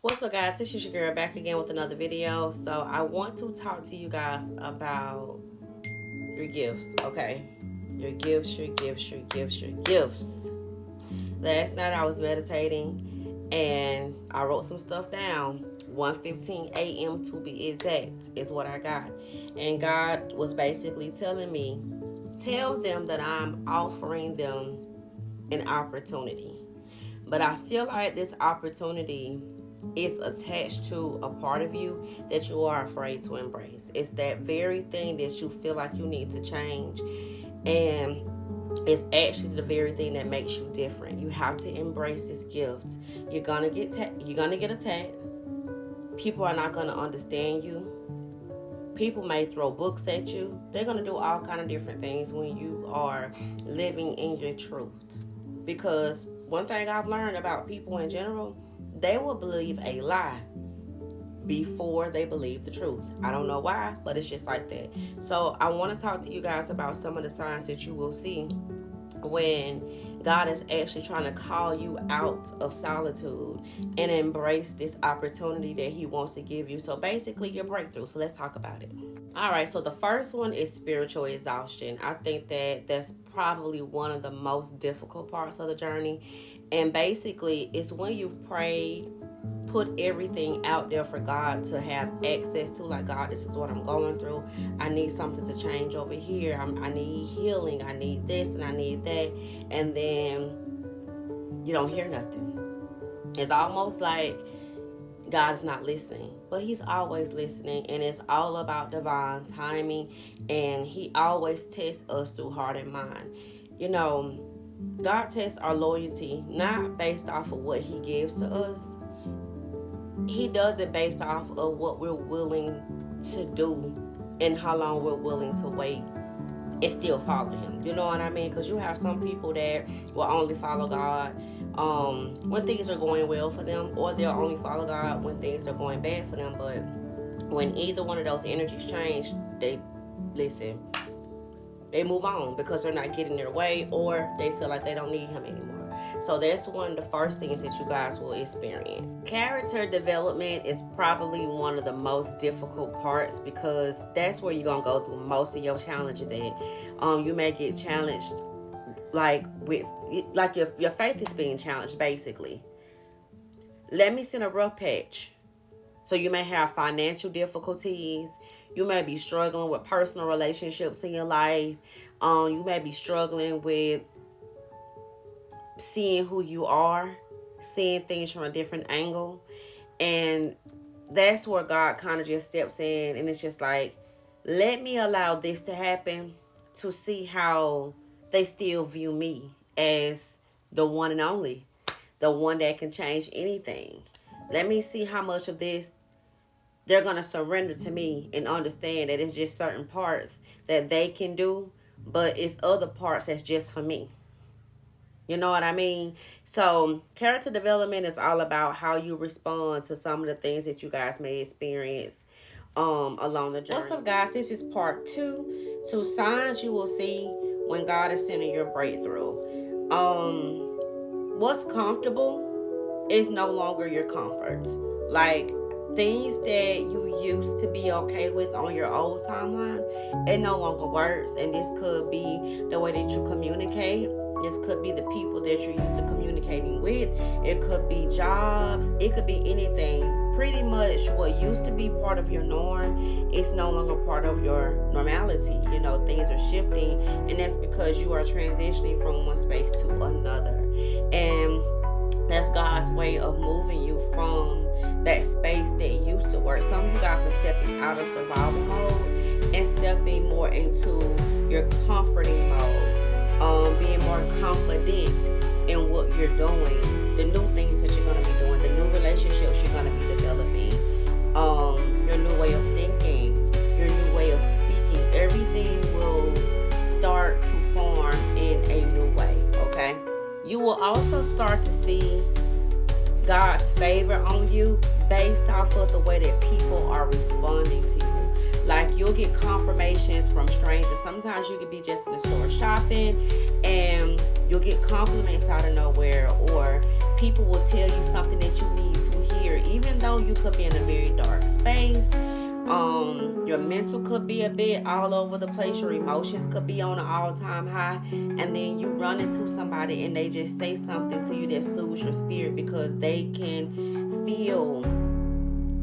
What's up, guys? This is your girl back again with another video. So I want to talk to you guys about your gifts, okay? Your gifts, your gifts, your gifts, your gifts. Last night I was meditating and I wrote some stuff down. 1:15 a.m. to be exact is what I got. And God was basically telling me, tell them that I'm offering them an opportunity. But I feel like this opportunity is attached to a part of you that you are afraid to embrace. It's that very thing that you feel like you need to change. And it's actually the very thing that makes you different. You have to embrace this gift. You're gonna get attacked. People are not gonna understand you. People may throw books at you. They're gonna do all kind of different things when you are living in your truth. Because one thing I've learned about people in general, they will believe a lie before they believe the truth. I don't know why, but it's just like that. So I want to talk to you guys about some of the signs that you will see when God is actually trying to call you out of solitude and embrace this opportunity that he wants to give you. So basically your breakthrough. So let's talk about it. All right, so the first one is spiritual exhaustion. I think that that's probably one of the most difficult parts of the journey. And basically it's when you've prayed, put everything out there for God to have access to, like, God, this is what I'm going through. I need something to change over here. I need healing. I need this and I need that. And then you don't hear nothing. It's almost like God's not listening, but he's always listening, and it's all about divine timing, and he always tests us through heart and mind. You know, God tests our loyalty not based off of what he gives to us. He does it based off of what we're willing to do and how long we're willing to wait and still follow him. You know what I mean? Because you have some people that will only follow God when things are going well for them, or they'll only follow God when things are going bad for them. But when either one of those energies change, they move on because they're not getting their way, or they feel like they don't need him anymore. So that's one of the first things that you guys will experience. Character development is probably one of the most difficult parts, because that's where you're gonna go through most of your challenges at. You may get challenged your faith is being challenged, basically. Let me send a rough patch. So you may have financial difficulties. You may be struggling with personal relationships in your life. You may be struggling with seeing who you are, seeing things from a different angle. And that's where God kind of just steps in, and it's just like, let me allow this to happen to see how they still view me as the one and only, the one that can change anything. Let me see how much of this they're going to surrender to me and understand that it's just certain parts that they can do, but it's other parts that's just for me. You know what I mean? So character development is all about how you respond to some of the things that you guys may experience along the journey. What's up, guys? This is part 2. 2 signs you will see when God is sending your breakthrough. What's comfortable is no longer your comfort. Like, things that you used to be okay with on your old timeline, it no longer works. And this could be the way that you communicate. This could be the people that you're used to communicating with. It could be jobs. It could be anything. Pretty much what used to be part of your norm is no longer part of your normality. You know, things are shifting, and that's because you are transitioning from one space to another. And that's God's way of moving you from that space that used to work. Some of you guys are stepping out of survival mode and stepping more into your comforting mode, being more confident in what you're doing, the new things that you're going to be doing, the new relationships you're going to be developing, your new way of thinking, your new way of speaking. Everything will start to form in a new way, okay? You will also start to see God's favor on you based off of the way that people are responding to you. Like, you'll get confirmations from strangers. Sometimes you could be just in the store shopping and you'll get compliments out of nowhere, or people will tell you something that you need to hear, even know you could be in a very dark space. Your mental could be a bit all over the place. Your emotions could be on an all-time high, and then you run into somebody and they just say something to you that soothes your spirit, because they can feel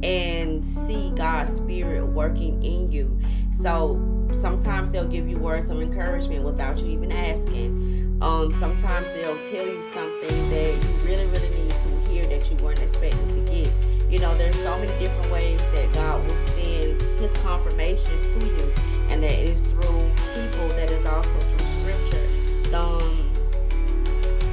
and see God's spirit working in you. So sometimes they'll give you words of encouragement without you even asking. Sometimes they'll tell you something that you really, really need to hear that you weren't expecting to get. You know, there's so many different ways that God will send his confirmations to you, and that is through people, that is also through scripture.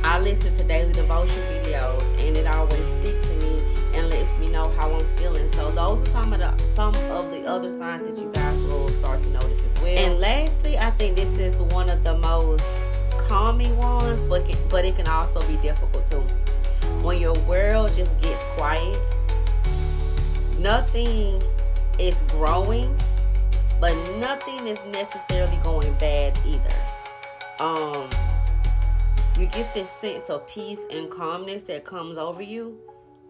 I listen to daily devotion videos, and it always speaks to me and lets me know how I'm feeling. So those are some of the other signs that you guys will start to notice as well. And lastly, I think this is one of the most calming ones, but it can also be difficult too. When your world just gets quiet, nothing is growing, but nothing is necessarily going bad either. You get this sense of peace and calmness that comes over you,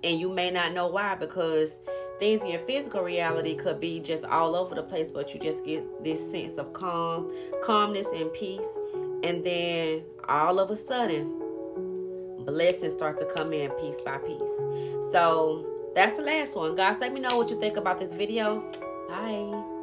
and you may not know why, because things in your physical reality could be just all over the place, but you just get this sense of calmness and peace, and then all of a sudden blessings start to come in piece by piece. So that's the last one. Guys, let me know what you think about this video. Bye.